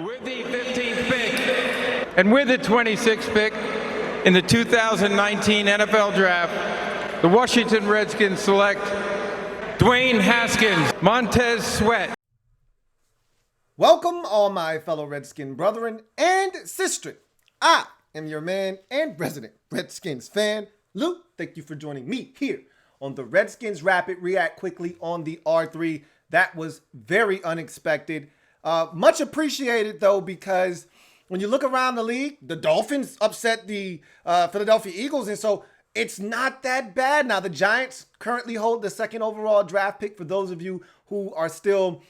With the 15th pick and with the 26th pick in the 2019 NFL Draft, the Washington Redskins select Dwayne Haskins, Montez Sweat. Welcome, all my fellow Redskin brethren and sisters. I am your man and resident Redskins fan, Lou. Thank you for joining me here on the Redskins Rapid React Quickly on the R3. That was very unexpected. Much appreciated, though, because when you look around the league, the Dolphins upset the Philadelphia Eagles, and so it's not that bad. Now, the Giants currently hold the second overall draft pick. For those of you who are still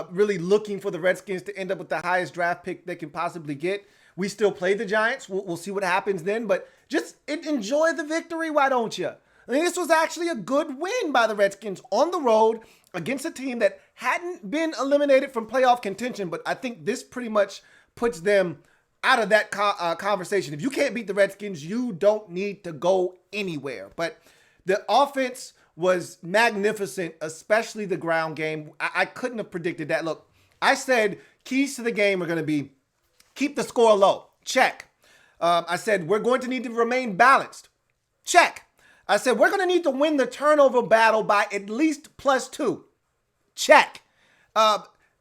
really looking for the Redskins to end up with the highest draft pick they can possibly get, we still play the Giants. We'll see what happens then, but just enjoy the victory, why don't you? I mean, this was actually a good win by the Redskins on the road against a team that hadn't been eliminated from playoff contention, but I think this pretty much puts them out of that conversation. If you can't beat the Redskins, you don't need to go anywhere. But the offense was magnificent, especially the ground game. I couldn't have predicted that. Look, I said keys to the game are going to be keep the score low. Check. I said we're going to need to remain balanced. Check. I said, we're going to need to win the turnover battle by at least +2. Check.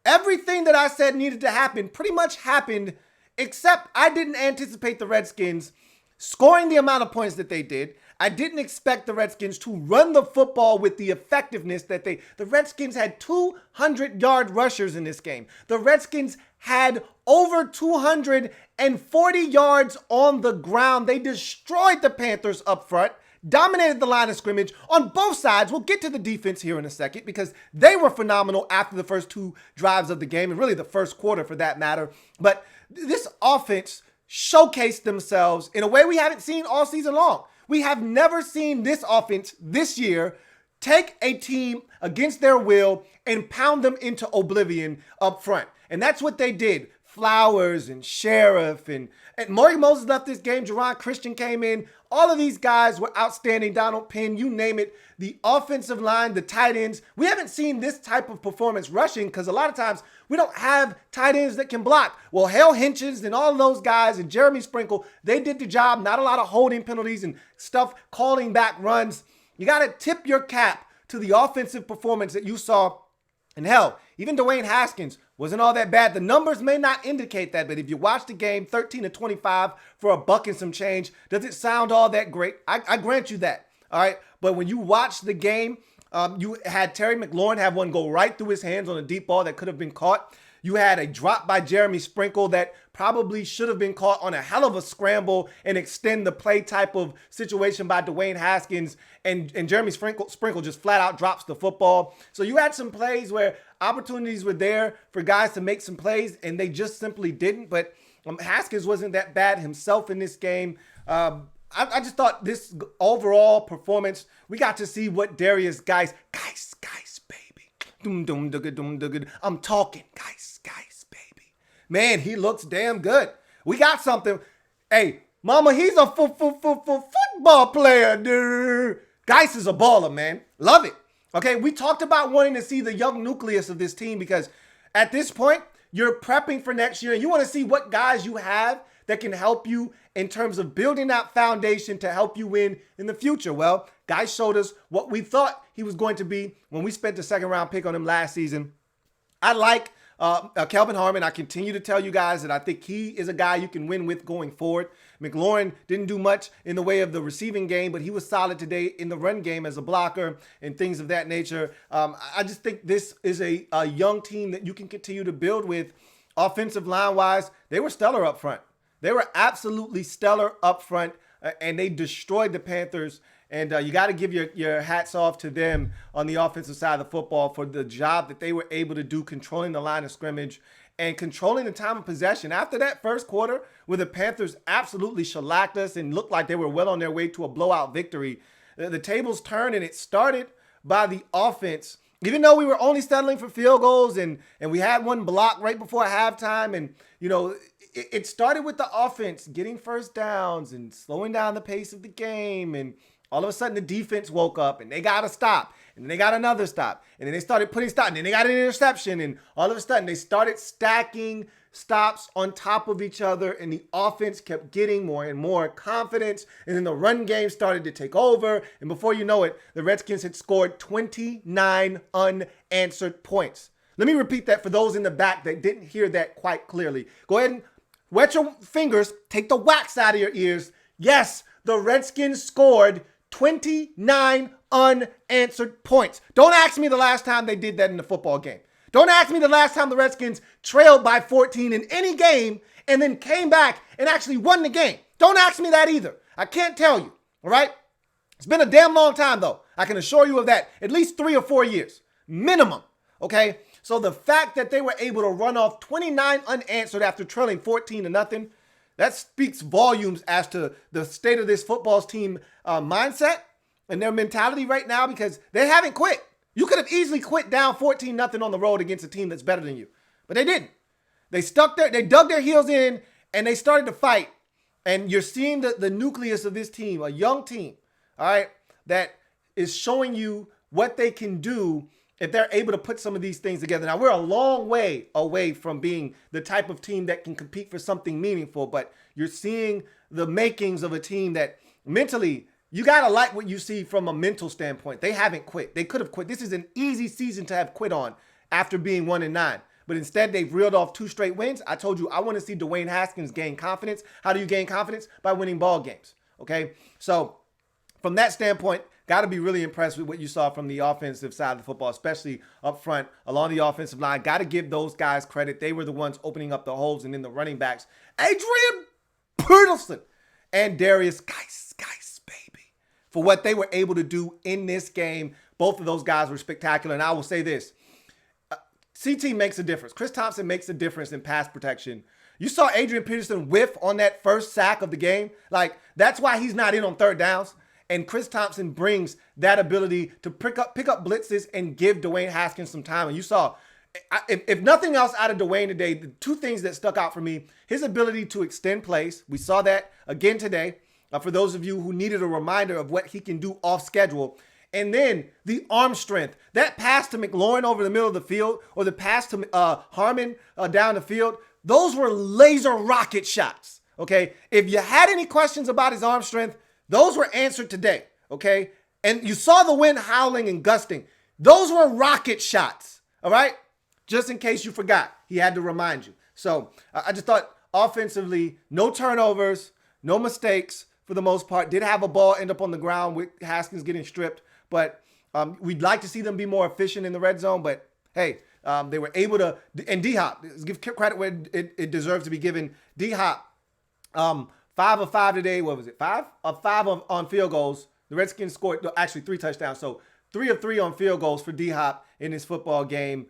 Everything that I said needed to happen pretty much happened, except I didn't anticipate the Redskins scoring the amount of points that they did. I didn't expect the Redskins to run the football with the effectiveness that the Redskins had 200-yard rushers in this game. The Redskins had over 240 yards on the ground. They destroyed the Panthers up front. Dominated the line of scrimmage on both sides. We'll get to the defense here in a second because they were phenomenal after the first two drives of the game and really the first quarter for that matter. But this offense showcased themselves in a way we haven't seen all season long. We have never seen this offense this year take a team against their will and pound them into oblivion up front. And that's what they did. Flowers and Sheriff and Morgan Moses left this game. Jerron Christian came in. All of these guys were outstanding. Donald Penn, you name it. The offensive line, the tight ends. We haven't seen this type of performance rushing because a lot of times we don't have tight ends that can block. Well, Hale Hinchins and all of those guys and Jeremy Sprinkle, they did the job. Not a lot of holding penalties and stuff, calling back runs. You got to tip your cap to the offensive performance that you saw. And hell, even Dwayne Haskins wasn't all that bad. The numbers may not indicate that, but if you watch the game, 13-25 for a buck and some change, does it sound all that great? I grant you that, all right? But when you watch the game, you had Terry McLaurin have one go right through his hands on a deep ball that could have been caught. You had a drop by Jeremy Sprinkle that probably should have been caught on a hell of a scramble and extend the play type of situation by Dwayne Haskins, and Jeremy Sprinkle just flat out drops the football. So you had some plays where opportunities were there for guys to make some plays, and they just simply didn't. But Haskins wasn't that bad himself in this game. I just thought this overall performance, we got to see what Darius guys, baby. I'm talking, guys, baby. Man, he looks damn good. We got something. Hey, mama, he's a football player, dude. Geis is a baller, man. Love it. Okay, we talked about wanting to see the young nucleus of this team because at this point, you're prepping for next year and you want to see what guys you have that can help you in terms of building that foundation to help you win in the future. Well, Geis showed us what we thought he was going to be when we spent the second round pick on him last season. I like Kelvin Harmon. I continue to tell you guys that I think he is a guy you can win with going forward. McLaurin didn't do much in the way of the receiving game, but he was solid today in the run game as a blocker and things of that nature. I just think this is a young team that you can continue to build with. Offensive line-wise, they were stellar up front. They were absolutely stellar up front, and they destroyed the Panthers. And you got to give your hats off to them on the offensive side of the football for the job that they were able to do controlling the line of scrimmage and controlling the time of possession. After that first quarter, where the Panthers absolutely shellacked us and looked like they were well on their way to a blowout victory, the tables turned, and it started by the offense. Even though we were only settling for field goals and we had one block right before halftime, and, you know, it started with the offense getting first downs and slowing down the pace of the game and all of a sudden the defense woke up and they got a stop. And then they got another stop. And then they started putting stops. And then they got an interception. And all of a sudden they started stacking stops on top of each other. And the offense kept getting more and more confidence. And then the run game started to take over. And before you know it, the Redskins had scored 29 unanswered points. Let me repeat that for those in the back that didn't hear that quite clearly. Go ahead and wet your fingers. Take the wax out of your ears. Yes, the Redskins scored 29 unanswered points. Don't ask me the last time they did that in a football game. Don't ask me the last time the Redskins trailed by 14 in any game and then came back and actually won the game. Don't ask me that either. I can't tell you, all right? It's been a damn long time, though. I can assure you of that. At least 3 or 4 years, minimum, okay? So the fact that they were able to run off 29 unanswered after trailing 14-0, that speaks volumes as to the state of this football team mindset and their mentality right now, because they haven't quit. You could have easily quit down 14-0 on the road against a team that's better than you, but they didn't. They dug their heels in and they started to fight. And you're seeing the nucleus of this team, a young team, all right, that is showing you what they can do if they're able to put some of these things together. Now, we're a long way away from being the type of team that can compete for something meaningful, but you're seeing the makings of a team that mentally, you got to like what you see from a mental standpoint. They haven't quit. They could have quit. This is an easy season to have quit on after being 1-9. But instead, they've reeled off 2 straight wins. I told you, I want to see Dwayne Haskins gain confidence. How do you gain confidence? By winning ball games, okay? So from that standpoint, got to be really impressed with what you saw from the offensive side of the football, especially up front along the offensive line. Got to give those guys credit. They were the ones opening up the holes, and then the running backs, Adrian Peterson and Darius Geis, baby, for what they were able to do in this game. Both of those guys were spectacular. And I will say this, CT makes a difference. Chris Thompson makes a difference in pass protection. You saw Adrian Peterson whiff on that first sack of the game. Like, that's why he's not in on third downs. And Chris Thompson brings that ability to pick up blitzes and give Dwayne Haskins some time. And you saw, if nothing else out of Dwayne today, the 2 things that stuck out for me, his ability to extend plays. We saw that again today. For those of you who needed a reminder of what he can do off schedule. And then the arm strength. That pass to McLaurin over the middle of the field, or the pass to Harmon down the field, those were laser rocket shots, okay? If you had any questions about his arm strength, those were answered today, okay? And you saw the wind howling and gusting. Those were rocket shots, all right? Just in case you forgot, he had to remind you. So I just thought offensively, no turnovers, no mistakes for the most part. Did have a ball end up on the ground with Haskins getting stripped. But we'd like to see them be more efficient in the red zone. But, hey, they were able to – and D-Hop, give credit where it deserves to be given. D-Hop, 5 of 5 today. What was it, 5? Of 5 on field goals. The Redskins scored actually 3 touchdowns. So 3 of 3 on field goals for D-Hop in this football game.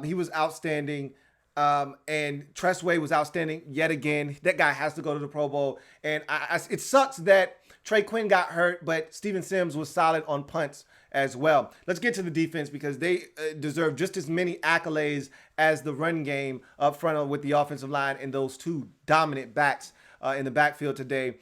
He was outstanding. And Tressway was outstanding yet again. That guy has to go to the Pro Bowl. And it sucks that Trey Quinn got hurt, but Steven Sims was solid on punts as well. Let's get to the defense, because they deserve just as many accolades as the run game up front with the offensive line and those 2 dominant backs in the backfield today.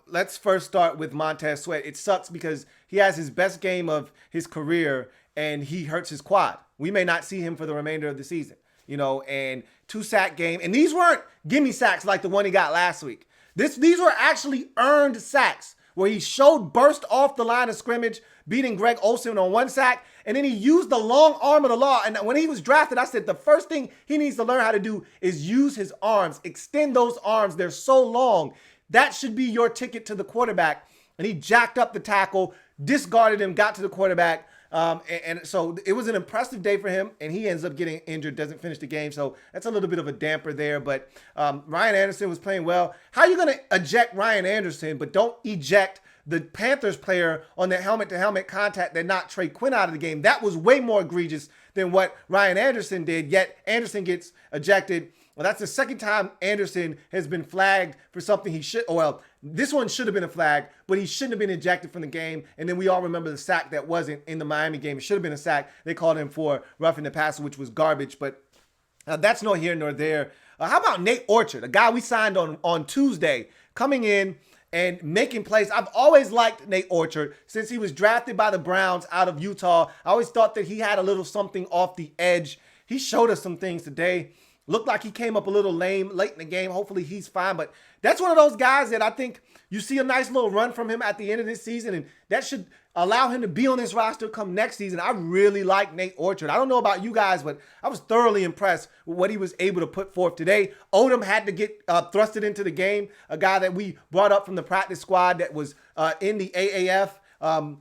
Let's first start with Montez Sweat. It sucks because he has his best game of his career and he hurts his quad. We may not see him for the remainder of the season, and 2-sack game. And these weren't gimme sacks like the one he got last week. These were actually earned sacks where he showed burst off the line of scrimmage, beating Greg Olsen on 1 sack, and then he used the long arm of the law. And when he was drafted, I said the first thing he needs to learn how to do is use his arms, extend those arms. They're so long. That should be your ticket to the quarterback. And he jacked up the tackle, discarded him, got to the quarterback. And so it was an impressive day for him, and he ends up getting injured, doesn't finish the game. So that's a little bit of a damper there. But Ryan Anderson was playing well. How are you going to eject Ryan Anderson, but don't eject the Panthers player on the helmet-to-helmet contact that knocked Trey Quinn out of the game? That was way more egregious than what Ryan Anderson did, yet Anderson gets ejected. Well, that's the second time Anderson has been flagged for something he should. Well, this one should have been a flag, but he shouldn't have been ejected from the game. And then we all remember the sack that wasn't in the Miami game. It should have been a sack. They called him for roughing the passer, which was garbage. But that's nor here nor there. How about Nate Orchard, a guy we signed on Tuesday, coming in and making plays. I've always liked Nate Orchard since he was drafted by the Browns out of Utah. I always thought that he had a little something off the edge. He showed us some things today. Looked like he came up a little lame late in the game. Hopefully he's fine. But that's one of those guys that I think you see a nice little run from him at the end of this season, and that should allow him to be on this roster come next season. I really like Nate Orchard. I don't know about you guys, but I was thoroughly impressed with what he was able to put forth today. Odom had to get thrusted into the game, a guy that we brought up from the practice squad that was in the AAF.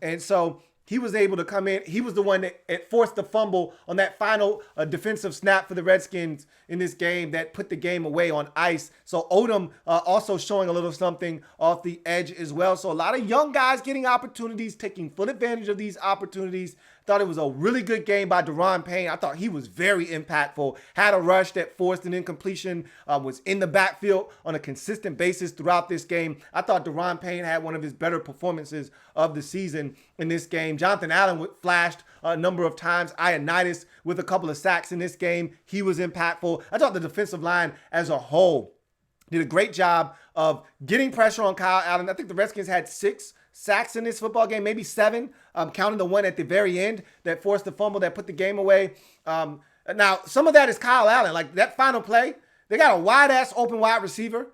And so he was able to come in. He was the one that forced the fumble on that final defensive snap for the Redskins in this game that put the game away on ice. So Odom also showing a little something off the edge as well. So a lot of young guys getting opportunities, taking full advantage of these opportunities. Thought it was a really good game by Daron Payne. I thought he was very impactful. Had a rush that forced an incompletion, was in the backfield on a consistent basis throughout this game. I thought Daron Payne had one of his better performances of the season in this game. Jonathan Allen flashed a number of times. Ioannidis with a couple of sacks in this game. He was impactful. I thought the defensive line as a whole did a great job of getting pressure on Kyle Allen. I think the Redskins had 6 sacks in this football game, maybe 7, counting the one at the very end that forced the fumble that put the game away. Now, some of that is Kyle Allen. Like that final play, they got a wide-ass open wide receiver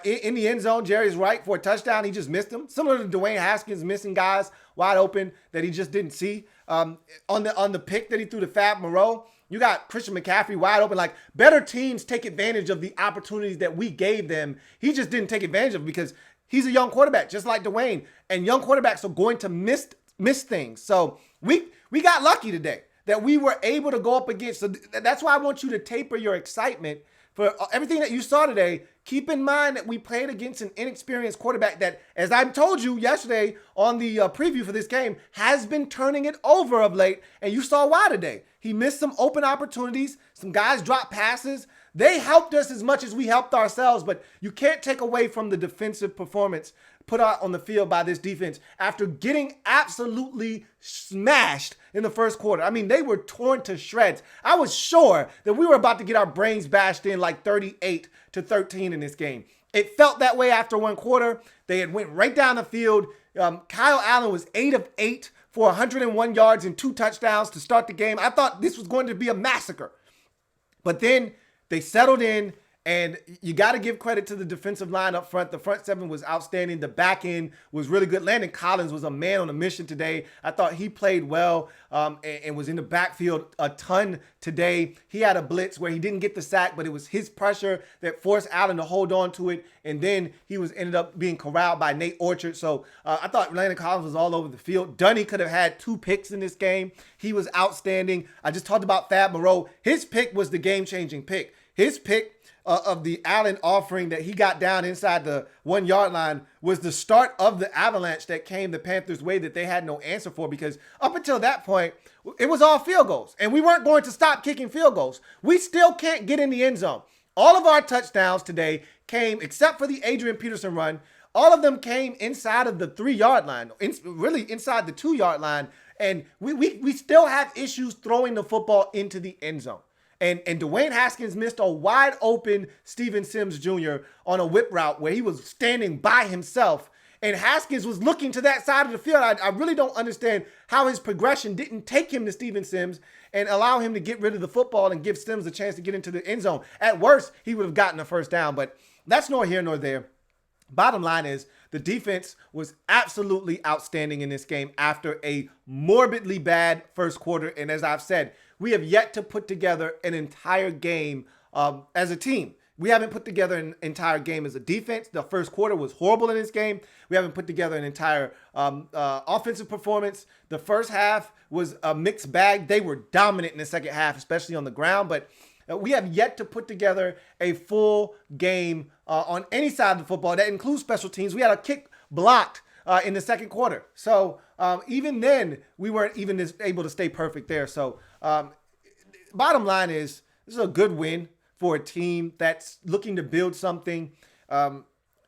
in the end zone. Jerry's right for a touchdown. He just missed him. Similar to Dwayne Haskins missing guys wide open that he just didn't see. On the pick that he threw to Fab Moreau, you got Christian McCaffrey wide open. Like better teams take advantage of the opportunities that we gave them. He just didn't take advantage of it because he's a young quarterback, just like Dwayne. And young quarterbacks are going to miss things. So we got lucky today that we were able to go up against. So that's why I want you to taper your excitement for everything that you saw today. Keep in mind that we played against an inexperienced quarterback that, as I told you yesterday on the preview for this game, has been turning it over of late. And you saw why today. He missed some open opportunities. Some guys dropped passes. They helped us as much as we helped ourselves, but you can't take away from the defensive performance put out on the field by this defense after getting absolutely smashed in the first quarter. I mean, they were torn to shreds. I was sure that we were about to get our brains bashed in like 38-13 in this game. It felt that way after one quarter. They had went right down the field. Kyle Allen was 8 of 8 for 101 yards and 2 touchdowns to start the game. I thought this was going to be a massacre. But then they settled in, and you got to give credit to the defensive line up front. The front seven was outstanding. The back end was really good. Landon Collins was a man on a mission today. I thought he played well and was in the backfield a ton today. He had a blitz where he didn't get the sack, but it was his pressure that forced Allen to hold on to it. And then he ended up being corralled by Nate Orchard. So I thought Landon Collins was all over the field. Dunny could have had 2 picks in this game. He was outstanding. I just talked about Fab Moreau. His pick was the game-changing pick. His pick of the Allen offering that he got down inside the 1-yard line was the start of the avalanche that came the Panthers' way that they had no answer for, because up until that point, it was all field goals, and we weren't going to stop kicking field goals. We still can't get in the end zone. All of our touchdowns today came, except for the Adrian Peterson run, all of them came inside of the 3-yard line, really inside the 2-yard line, and we still have issues throwing the football into the end zone. And Dwayne Haskins missed a wide open Steven Sims Jr. on a whip route where he was standing by himself. And Haskins was looking to that side of the field. I really don't understand how his progression didn't take him to Steven Sims and allow him to get rid of the football and give Sims a chance to get into the end zone. At worst, he would have gotten a first down, but that's nor here nor there. Bottom line is the defense was absolutely outstanding in this game after a morbidly bad first quarter. And as I've said, we have yet to put together an entire game as a team. We haven't put together an entire game as a defense. The first quarter was horrible in this game. We haven't put together an entire offensive performance. The first half was a mixed bag. They were dominant in the second half, especially on the ground. But we have yet to put together a full game on any side of the football. That includes special teams. We had a kick blocked in the second quarter. So even then, we weren't even able to stay perfect there. So bottom line is, this is a good win for a team that's looking to build something.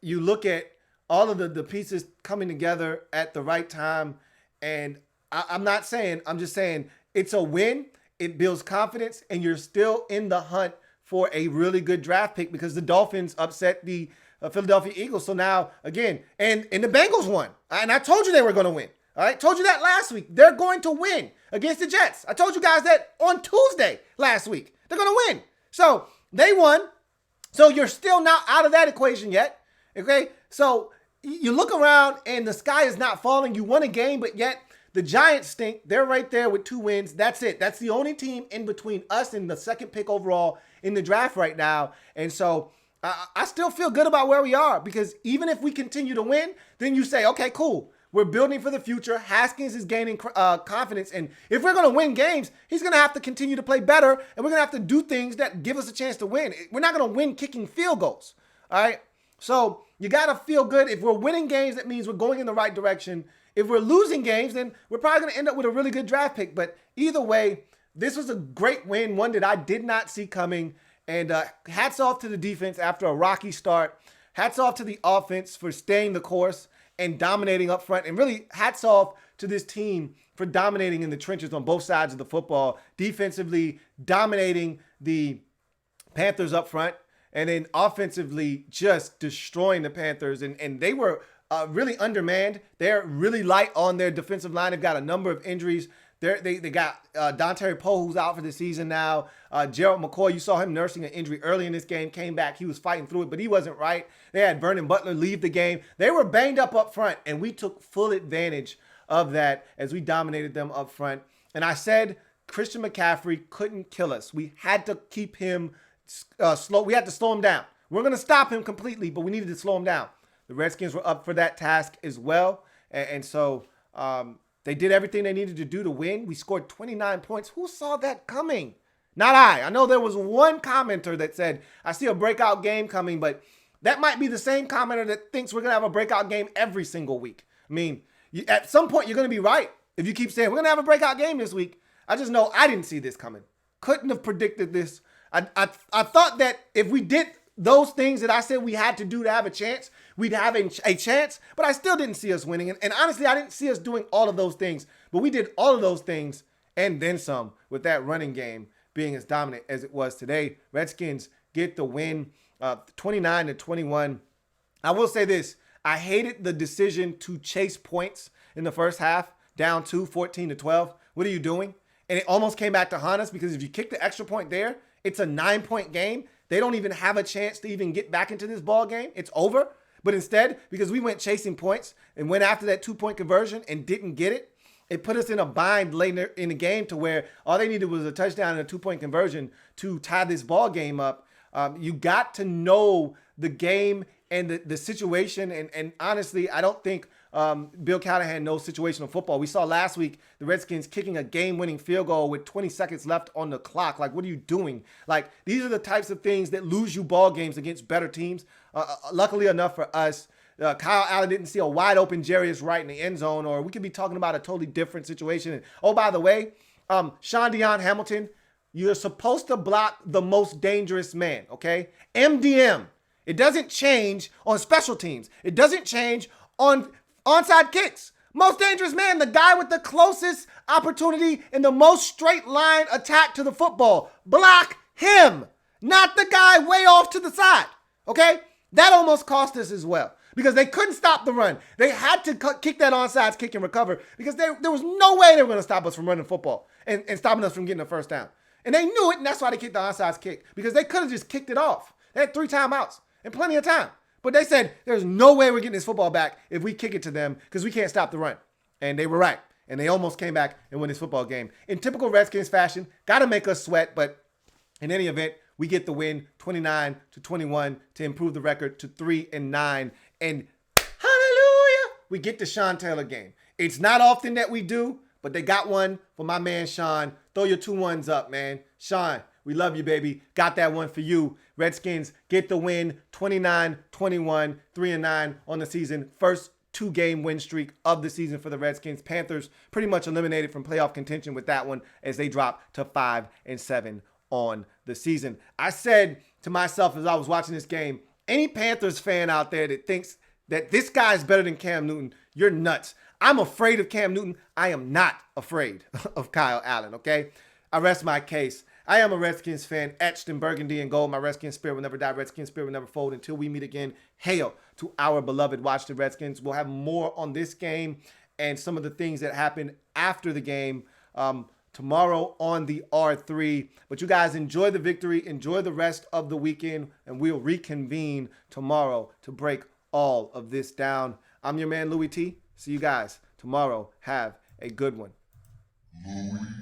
You look at all of the pieces coming together at the right time. And I'm just saying it's a win. It builds confidence, and you're still in the hunt for a really good draft pick because the Dolphins upset the Philadelphia Eagles. So now, again, and the Bengals won. And I told you they were going to win. All right, told you that last week. They're going to win against the Jets. I told you guys that on Tuesday last week. They're going to win. So they won. So you're still not out of that equation yet. Okay, so you look around and the sky is not falling. You won a game, but yet the Giants stink. They're right there with 2 wins. That's it. That's the only team in between us and the second pick overall in the draft right now. And so I still feel good about where we are, because even if we continue to win, then you say, okay, cool. We're building for the future. Haskins is gaining confidence. And if we're going to win games, he's going to have to continue to play better. And we're going to have to do things that give us a chance to win. We're not going to win kicking field goals. All right. So you got to feel good. If we're winning games, that means we're going in the right direction. If we're losing games, then we're probably going to end up with a really good draft pick. But either way, this was a great win, one that I did not see coming. And hats off to the defense after a rocky start. Hats off to the offense for staying the course and dominating up front. And really, hats off to this team for dominating in the trenches on both sides of the football. Defensively, dominating the Panthers up front. And then offensively, just destroying the Panthers. And they were really undermanned. They're really light on their defensive line. They've got a number of injuries. They got Dontari Poe, who's out for the season now. Gerald McCoy, you saw him nursing an injury early in this game, came back. He was fighting through it, but he wasn't right. They had Vernon Butler leave the game. They were banged up front, and we took full advantage of that as we dominated them up front. And I said Christian McCaffrey couldn't kill us. We had to keep him slow. We had to slow him down. We're going to stop him completely, but we needed to slow him down. The Redskins were up for that task as well. And so they did everything they needed to do to win. We scored 29 points. Who saw that coming? Not I. I know there was one commenter that said, I see a breakout game coming, but that might be the same commenter that thinks we're going to have a breakout game every single week. I mean, at some point, you're going to be right if you keep saying, we're going to have a breakout game this week. I just know I didn't see this coming. Couldn't have predicted this. I thought that if we did those things that I said we had to do to have a chance, we'd have a chance, but I still didn't see us winning. And honestly, I didn't see us doing all of those things, but we did all of those things and then some with that running game being as dominant as it was today. Redskins get the win, 29-21. I will say this. I hated the decision to chase points in the first half, down 14-12. What are you doing? And it almost came back to haunt us, because if you kick the extra point there, it's a 9-point game. They don't even have a chance to even get back into this ball game. It's over. But instead, because we went chasing points and went after that 2-point conversion and didn't get it, it put us in a bind later in the game to where all they needed was a touchdown and a 2-point conversion to tie this ball game up. You got to know the game and the situation. And honestly, I don't think Bill Callahan knows situational football. We saw last week the Redskins kicking a game-winning field goal with 20 seconds left on the clock. Like, what are you doing? Like, these are the types of things that lose you ball games against better teams. Luckily enough for us, Kyle Allen didn't see a wide-open Jarius Wright in the end zone, or we could be talking about a totally different situation. And, oh, by the way, Sean Dion Hamilton, you're supposed to block the most dangerous man, okay? MDM. It doesn't change on special teams. It doesn't change on onside kicks. Most dangerous man, the guy with the closest opportunity and the most straight line attack to the football. Block him, not the guy way off to the side, okay? That almost cost us as well, because they couldn't stop the run. They had to kick that onside kick and recover, because there was no way they were going to stop us from running football and stopping us from getting a first down. And they knew it, and that's why they kicked the onside kick, because they could have just kicked it off. They had 3 timeouts and plenty of time. But they said, there's no way we're getting this football back if we kick it to them, because we can't stop the run. And they were right. And they almost came back and won this football game. In typical Redskins fashion, got to make us sweat. But in any event, we get the win 29-21 to improve the record to 3-9. And hallelujah, we get the Sean Taylor game. It's not often that we do, but they got one for my man, Sean. Throw your 2 ones up, man. Sean, we love you, baby. Got that one for you. Redskins get the win, 29-21, 3-9 on the season. First 2-game win streak of the season for the Redskins. Panthers pretty much eliminated from playoff contention with that one as they drop to 5-7 on the season. I said to myself as I was watching this game, any Panthers fan out there that thinks that this guy is better than Cam Newton, you're nuts. I'm afraid of Cam Newton. I am not afraid of Kyle Allen, okay? I rest my case. I am a Redskins fan, etched in burgundy and gold. My Redskins spirit will never die. Redskins spirit will never fold. Until we meet again, hail to our beloved Washington Redskins. We'll have more on this game and some of the things that happened after the game tomorrow on the R3. But you guys enjoy the victory, enjoy the rest of the weekend, and we'll reconvene tomorrow to break all of this down. I'm your man, Louie T. See you guys tomorrow. Have a good one. Louie.